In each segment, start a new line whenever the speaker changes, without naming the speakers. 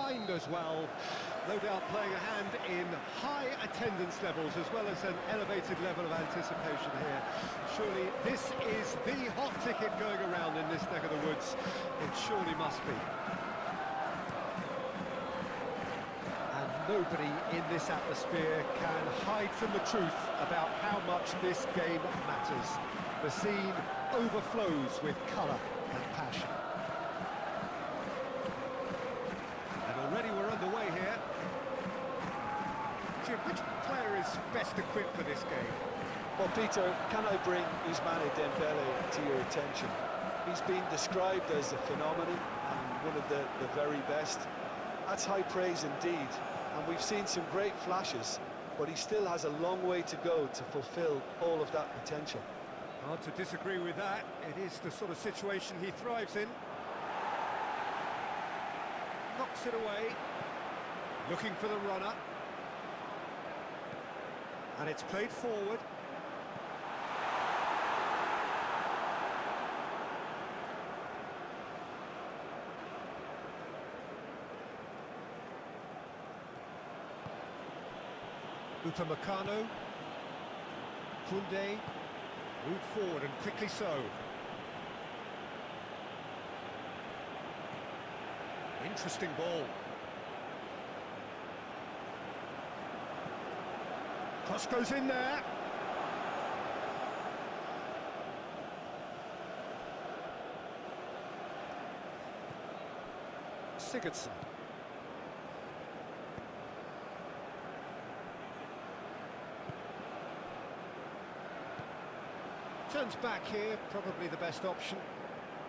behind as well. No doubt playing a hand in high attendance levels as well as an elevated level of anticipation here. Surely this is the hot ticket going around in this neck of the woods. It surely must be. And nobody in this atmosphere can hide from the truth about how much this game matters. The scene overflows with colour and passion. And already we're underway here. Jim, which player is best equipped for this game?
Well, Peter, can I bring Ousmane Dembele to your attention? He's been described as a phenomenon and one of the very best. That's high praise indeed, and we've seen some great flashes, but he still has a long way to go to fulfill all of that potential.
Hard to disagree with that. It is the sort of situation he thrives in. Knocks it away. Looking for the runner. And it's played forward. Upamecano. Koundé. Moved forward and quickly so. Interesting ball. Cross goes in there. Sigurdsson. Turns back here, probably the best option.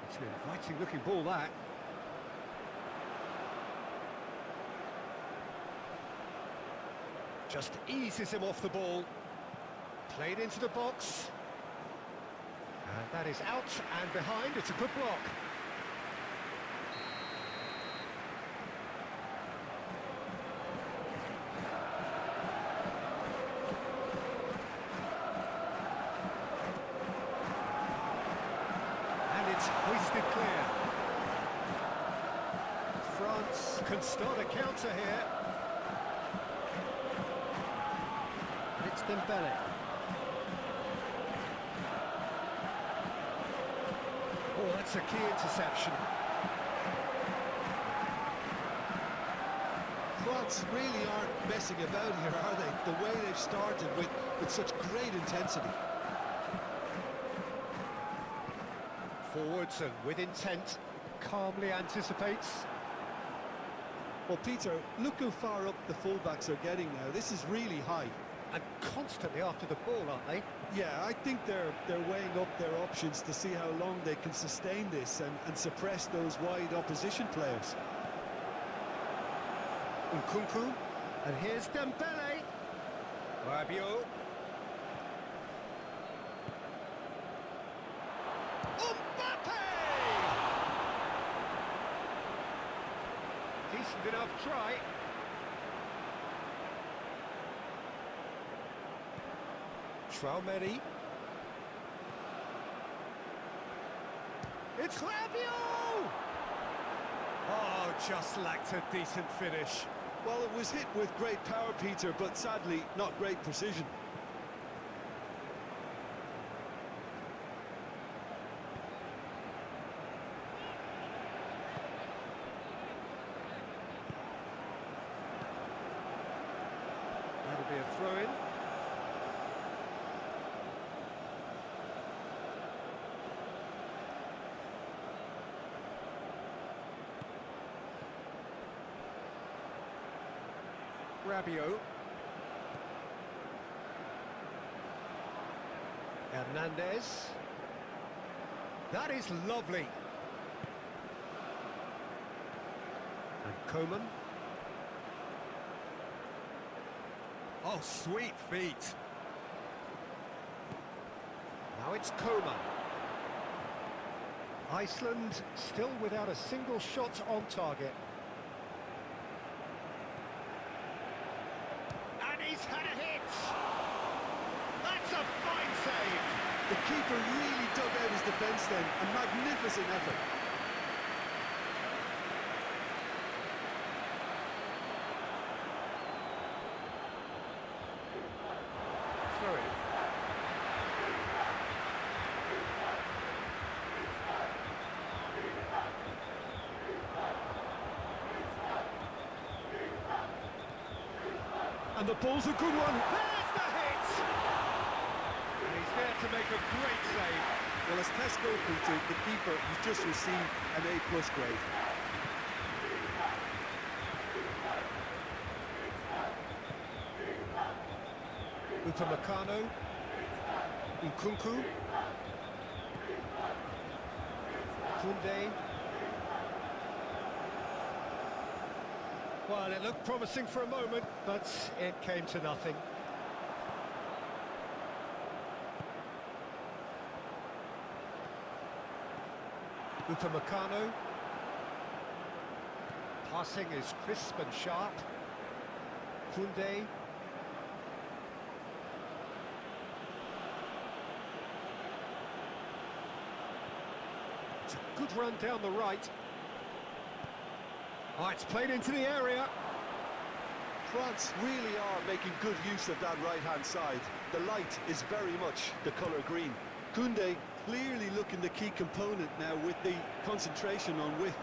It's an inviting looking ball, that. Just eases him off the ball. Played into the box. And that is out and behind. It's a good block. And it's hoisted clear. France can start a counter here. It's Dembele. Oh, that's a key interception.
France really aren't messing about here, are they? The way they've started with such great intensity.
Forwards and with intent, calmly anticipates.
Well, Peter, look how far up the fullbacks are getting now. This is really high.
And constantly after the ball, aren't they?
Yeah, I think they're weighing up their options to see how long they can sustain this and suppress those wide opposition players.
Nkunku, and here's Dembele. Rabiot. Mbappe! Decent enough try. Traoré. It's Rabiot! Oh, just lacked a decent finish.
Well, it was hit with great power, Peter, but sadly, not great precision.
That'll be a throw-in. Rabiot. Hernandez. That is lovely. And Coman. Oh, sweet feet. Now it's Coman. Iceland still without a single shot on target. He's had a hit! That's a fine save!
The keeper really dug out his defence then, a magnificent effort.
And the ball's a good one. There's the hit! And he's there to make a great save.
Well, as tests go, Peter, the keeper has just received an A+ grade.
Upamecano, Nkunku, Koundé. Well, it looked promising for a moment, but it came to nothing. Upamecano. Passing is crisp and sharp. Koundé. It's a good run down the right. Oh, it's played into the area.
France really are making good use of that right-hand side. The light is very much the colour green.
Koundé clearly looking the key component now with the concentration on width.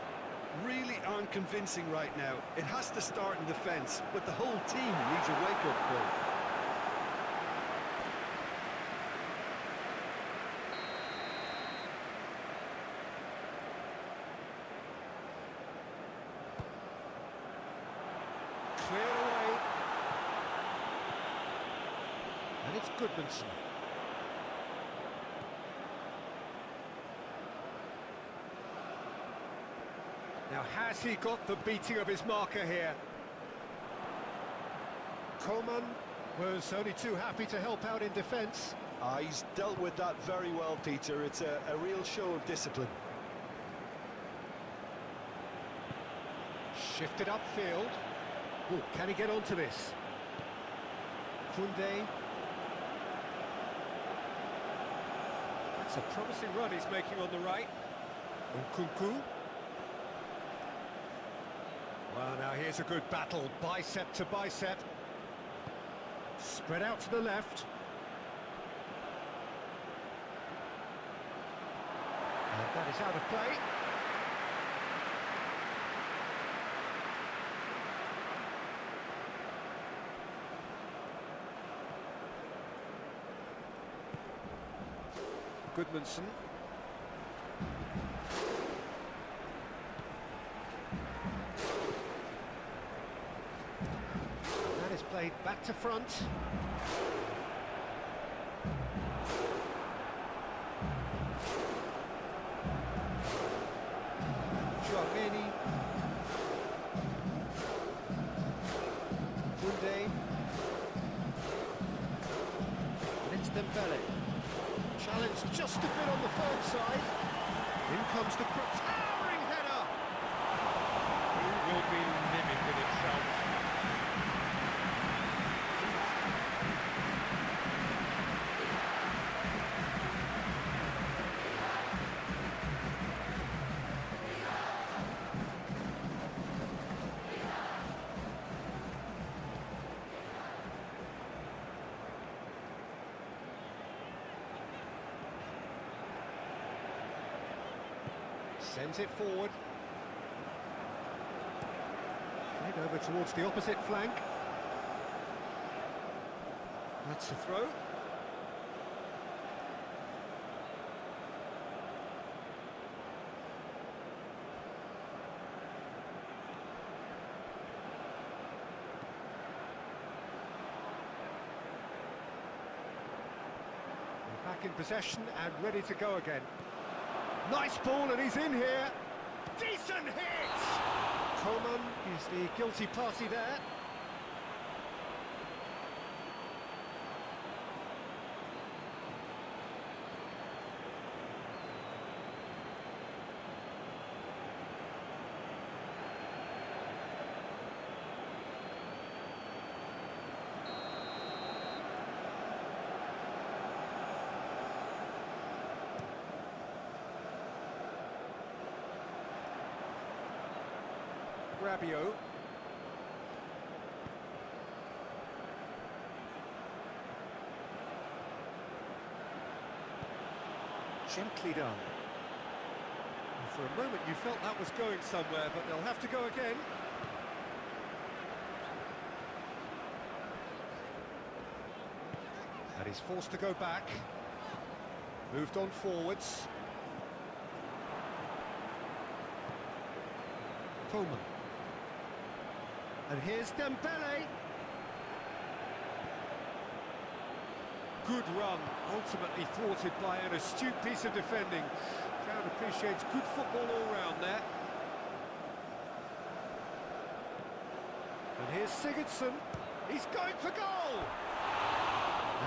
Really aren't convincing right now. It has to start in defence, but the whole team needs a wake-up call.
Cleared away. And it's Goodmanson. Now, has he got the beating of his marker here? Coman was only too happy to help out in defence.
He's dealt with that very well, Peter. It's a real show of discipline.
Shifted upfield. Ooh, can he get onto this? Koundé. That's a promising run he's making on the right. Nkunku. Well, now here's a good battle, bicep to bicep. Spread out to the left. And that is out of play. Goodmanson. That is played back to front. Chouameni. Koundé. And it's Dembele. Challenge just a bit on the firm side. In comes the cross. Towering header! Who will be mimicking himself? Sends it forward. Played over towards the opposite flank. That's a throw. We're back in possession and ready to go again. Nice ball, and he's in here. Decent hit! Coman is the guilty party there. Rabiot. Gently done. And for a moment you felt that was going somewhere, but they'll have to go again. And he's forced to go back. Moved on forwards. Coman. And here's Dembele. Good run, ultimately thwarted by an astute piece of defending. Crowd appreciates good football all round there. And here's Sigurdsson. He's going for goal!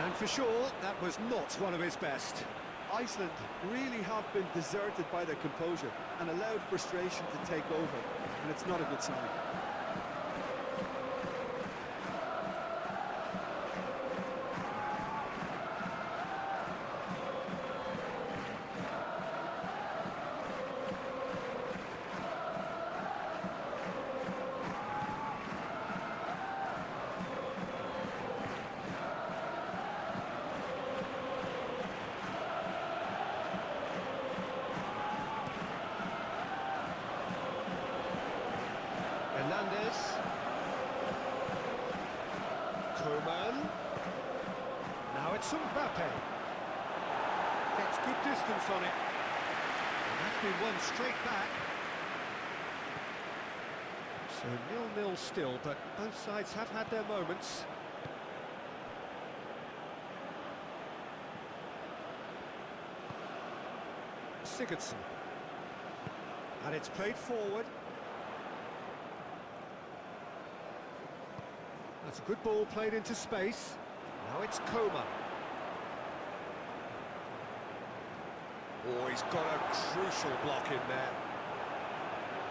And for sure, that was not one of his best.
Iceland really have been deserted by their composure and allowed frustration to take over, and it's not a good sign.
Hernandez. Coman. Now it's Mbappe. Gets good distance on it. And that's been won straight back. So 0-0 still, but both sides have had their moments. Sigurdsson. And it's played forward. That's a good ball played into space. Now it's Coman. Oh, he's got a crucial block in there.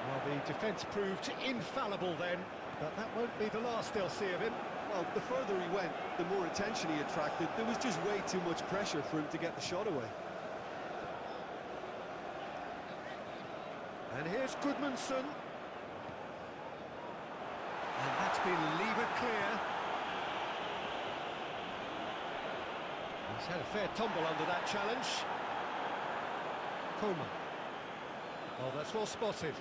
Well, the defence proved infallible then, but that won't be the last they'll see of him.
Well, the further he went, the more attention he attracted. There was just way too much pressure for him to get the shot away.
And here's Gudmundsson. And that's been levered clear. He's had a fair tumble under that challenge. Coman. Oh, that's well spotted.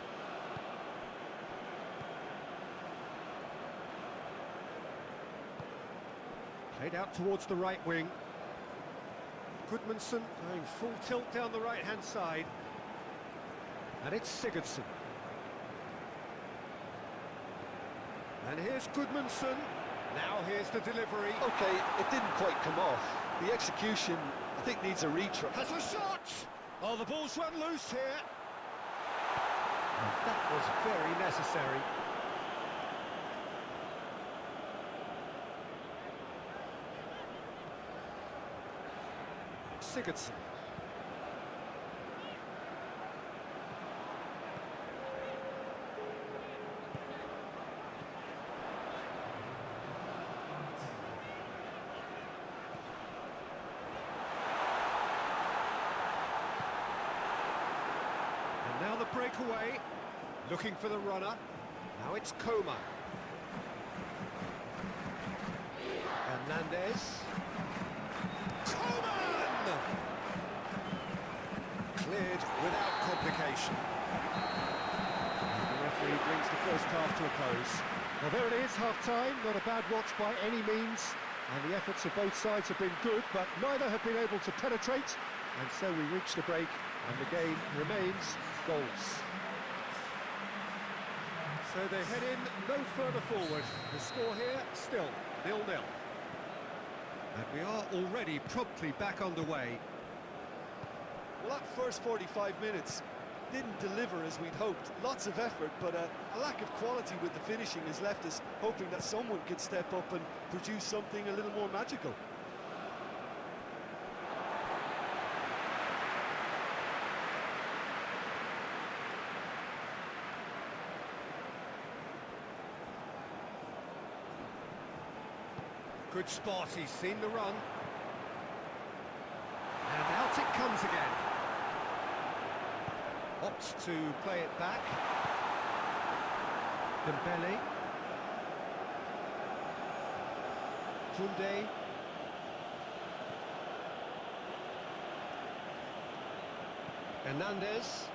Played out towards the right wing. Gudmundsson going full tilt down the right-hand side. And it's Sigurdsson. And here's Gudmundsson. Now here's the delivery.
Okay, it didn't quite come off. The execution, I think, needs a retry.
Has a shot! Oh, the ball's run loose here. And that was very necessary. Sigurdsson. Now the breakaway, looking for the runner. Now it's Coman. Hernandez. Coman! Cleared without complication. The referee brings the first half to a close. Well, there it is, half-time. Not a bad watch by any means. And the efforts of both sides have been good, but neither have been able to penetrate. And so we reach the break, and the game remains goals. So they head in no further forward. The score here, still 0-0. And we are already promptly back underway.
Well, that first 45 minutes didn't deliver as we'd hoped. Lots of effort, but a lack of quality with the finishing has left us hoping that someone could step up and produce something a little more magical.
Good spot, he's seen the run. And out it comes again. Opts to play it back. Dembele. Koundé. Hernandez.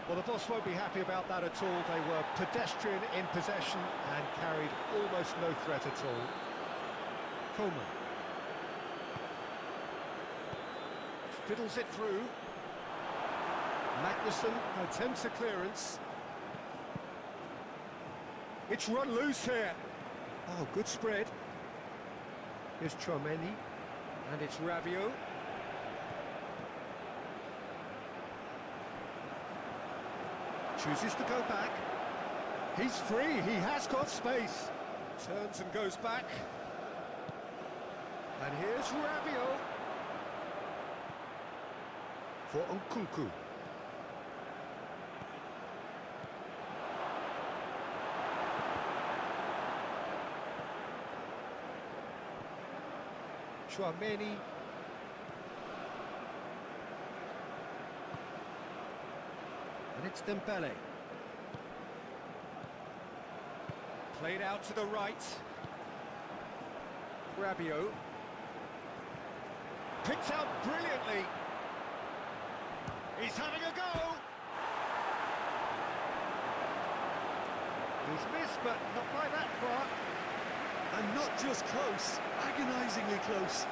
Well, the boss won't be happy about that at all. They were pedestrian in possession and carried almost no threat at all. Coleman. Fiddles it through. Magnussen attempts a clearance. It's run loose here. Oh, good spread. Here's Tchouaméni. And it's Rabiot. Chooses to go back. He's free, he has got space. Turns and goes back. And here's Rabiot. For Nkunku. Tchouaméni. And it's Dembele. Played out to the right. Rabiot. Picked out brilliantly. He's having a go. He's missed, but not by that far.
And not just close, agonisingly close.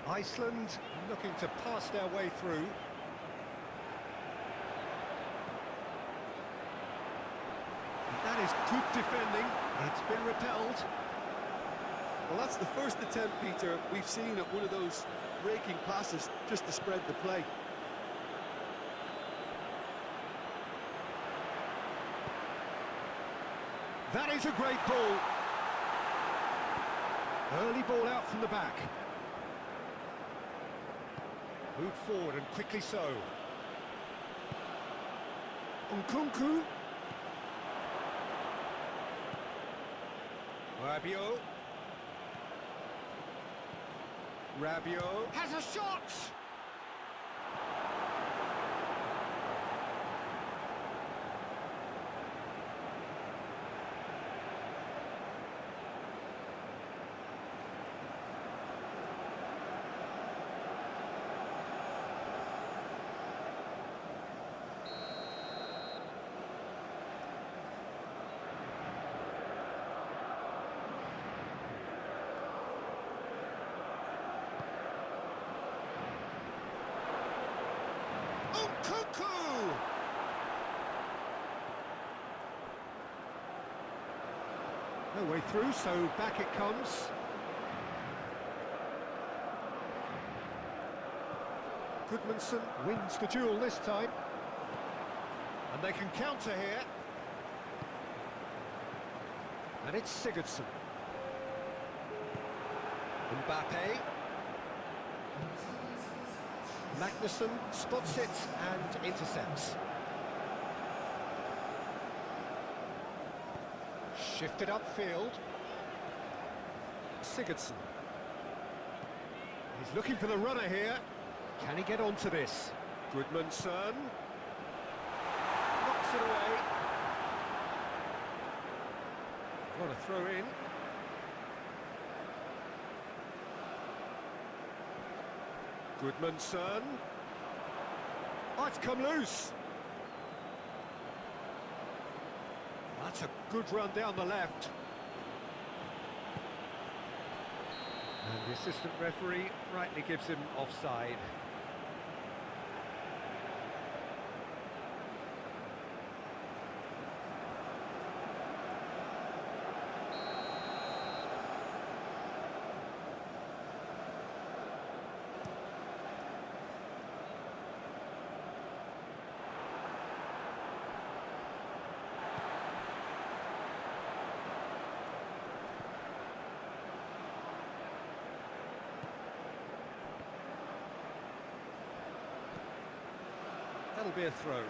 Iceland looking to pass their way through. That is good defending. It's been repelled.
Well, that's the first attempt, Peter, we've seen at one of those raking passes just to spread the play.
That is a great ball. Early ball out from the back. Moved forward and quickly so. Nkunku. Rabiot. Rabiot has a shot! Nkunku! No way through, so back it comes. Goodmanson wins the duel this time. And they can counter here. And it's Sigurdsson. Mbappe. Magnussen spots it and intercepts. Shifted upfield. Sigurdsson. He's looking for the runner here. Can he get onto this? Goodmanson. Knocks it away. What a throw in. Goodmanson. Oh, it's come loose. That's a good run down the left. And the assistant referee rightly gives him offside. That'll be a throw.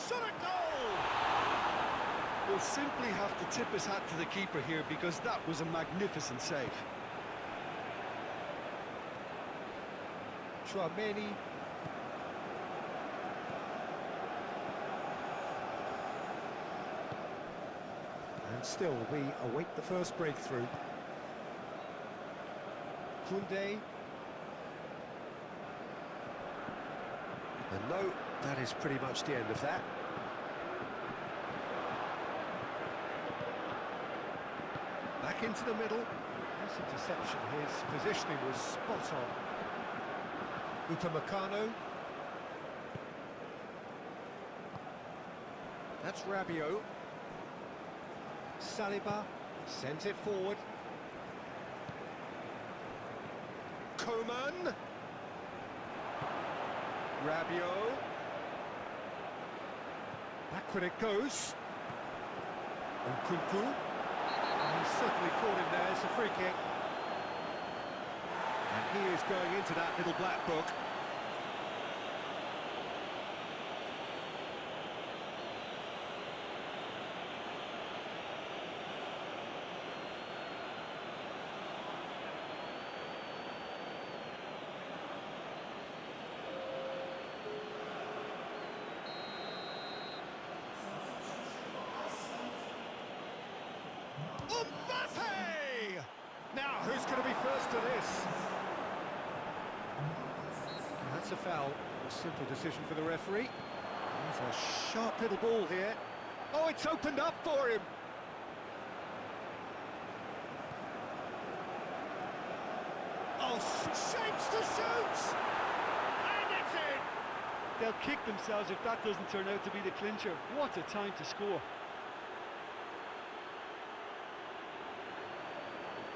Shot at goal!
We'll simply have to tip his hat to the keeper here because that was a magnificent save.
Chouameni. And still, we await the first breakthrough. Koundé. And no, that is pretty much the end of that. Back into the middle. Nice interception. His positioning was spot on. Upamecano. That's Rabiot. Saliba sent it forward. Coman. Rabiot. Backward it goes. Nkunku. He's certainly caught him there. It's a free kick. And he is going into that little black book. Mbappe! Now, who's going to be first to this? That's a foul. A simple decision for the referee. There's a sharp little ball here. Oh, it's opened up for him. Oh, shapes to shoot! And it's in!
They'll kick themselves if that doesn't turn out to be the clincher. What a time to score.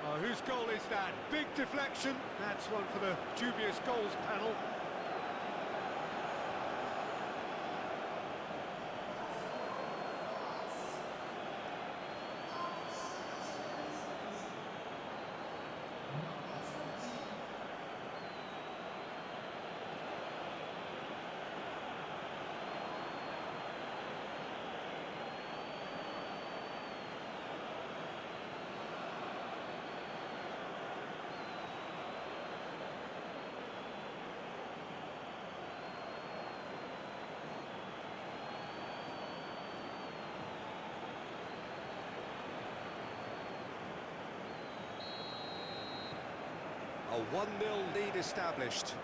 Oh, whose goal is that? Big deflection. That's one for the dubious goals panel. A 1-0 lead established.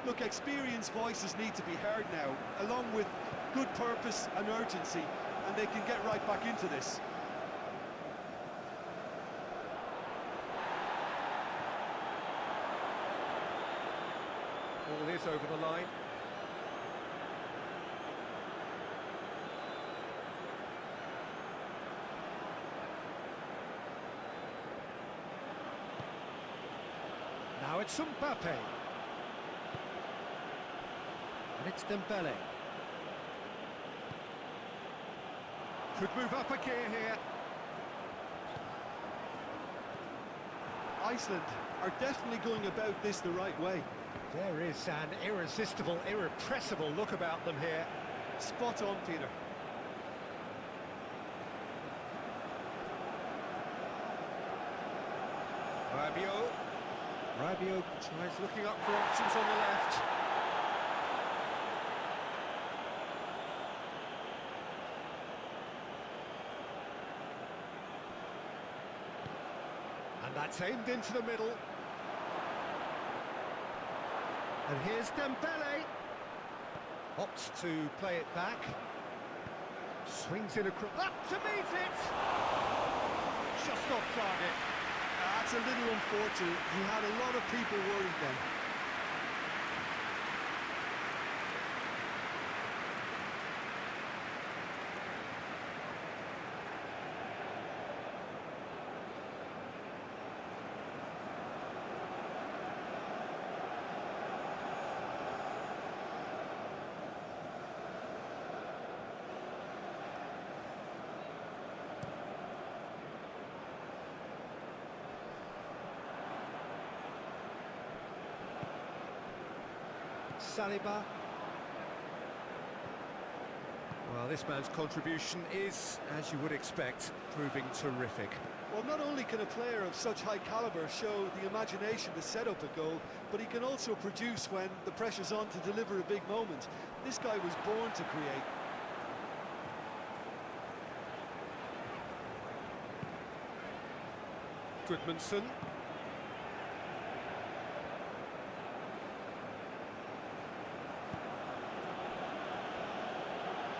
Look, experienced voices need to be heard now, along with good purpose and urgency, and they can get right back into this.
Ball is over the line. Now it's Mbappe. And it's Dembele. Could move up a gear here.
Iceland are definitely going about this the right way.
There is an irresistible, irrepressible look about them here.
Spot on, Peter.
Rabiot. Rabiot tries looking up for options on the left. And that's aimed into the middle. And here's Dembele. Opts to play it back. Swings it across. Up to meet it! Just off target.
That's a little unfortunate. He had a lot of people worried then.
Saliba. Well, this man's contribution is, as you would expect, proving terrific.
Well, not only can a player of such high calibre show the imagination to set up a goal, but he can also produce when the pressure's on to deliver a big moment. This guy was born to create.
Goodmanson.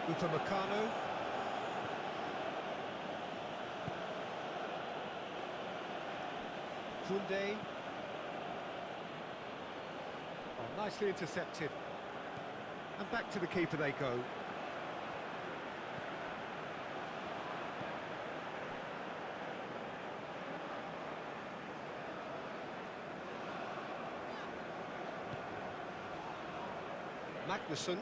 Upamecano. Koundé. Oh, nicely intercepted. And back to the keeper they go. Magnussen.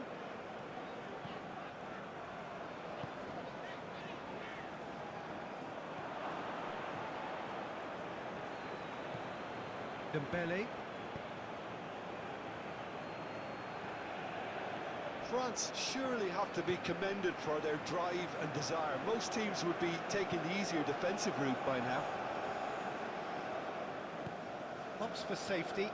Dembele.
France surely have to be commended for their drive and desire. Most teams would be taking the easier defensive route by now.
Opts for safety.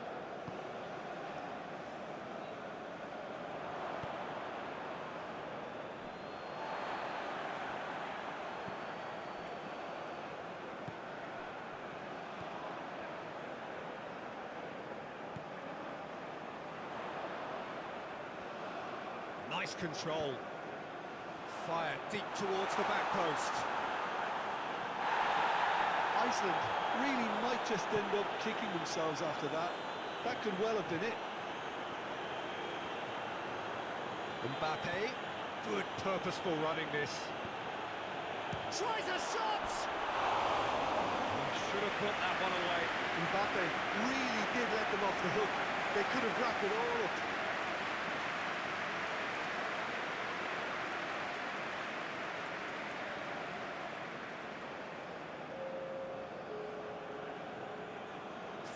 Nice control. Fired deep towards the back post.
Iceland really might just end up kicking themselves after that. That could well have been it.
Mbappe. Good purposeful running this. Tries a shot! Should have put that one away.
Mbappe really did let them off the hook. They could have wrapped it all up.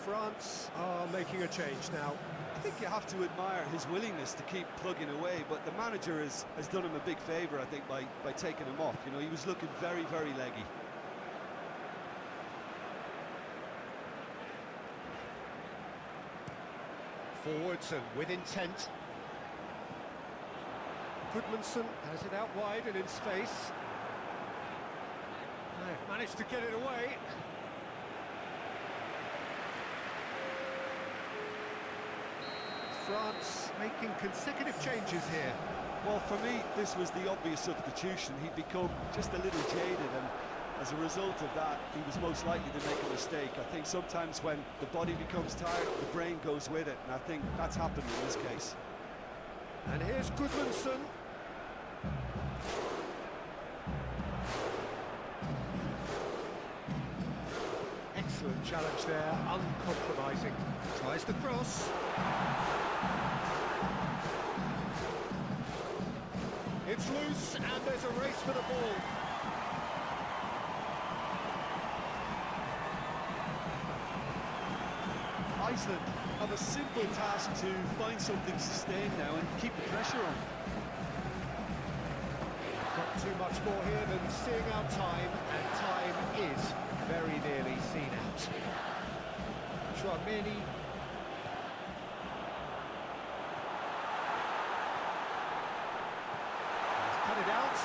France are making a change now.
I think you have to admire his willingness to keep plugging away, but the manager has done him a big favour, I think, by taking him off. You know, he was looking very, very leggy.
Forwards and with intent. Goodmanson has it out wide and in space. They've managed to get it away. France making consecutive changes here.
Well, for me, this was the obvious substitution. He'd become just a little jaded, and as a result of that, he was most likely to make a mistake. I think sometimes when the body becomes tired, the brain goes with it, and I think that's happened in this case.
And here's Goodmanson. Excellent challenge there, uncompromising. Tries the cross. It's loose, and there's a race for the ball.
Iceland have a simple task to find something sustained now and keep the pressure on.
Not too much more here than seeing out time, and time is very nearly seen out. Chouameni. Cut it out.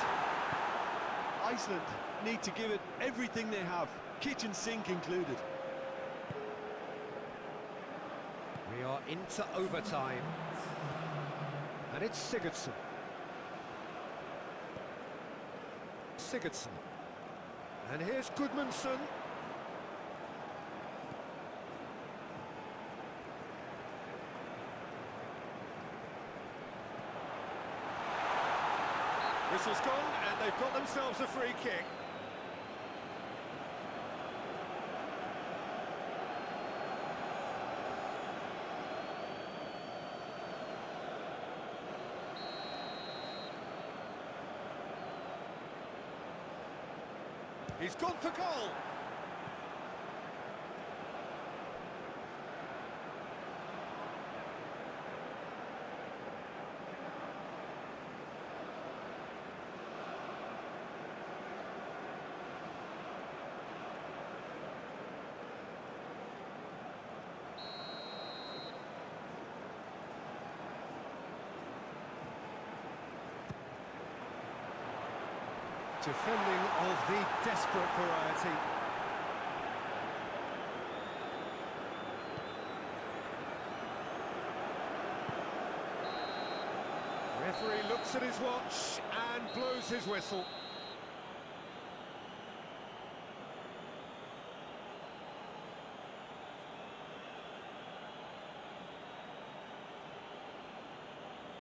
Iceland need to give it everything they have, kitchen sink included.
We are into overtime. And it's Sigurdsson. Sigurdsson. And here's Goodmanson. Whistle's gone, and they've got themselves a free kick. He's gone for goal. Defending of the desperate variety. Referee looks at his watch and blows his whistle.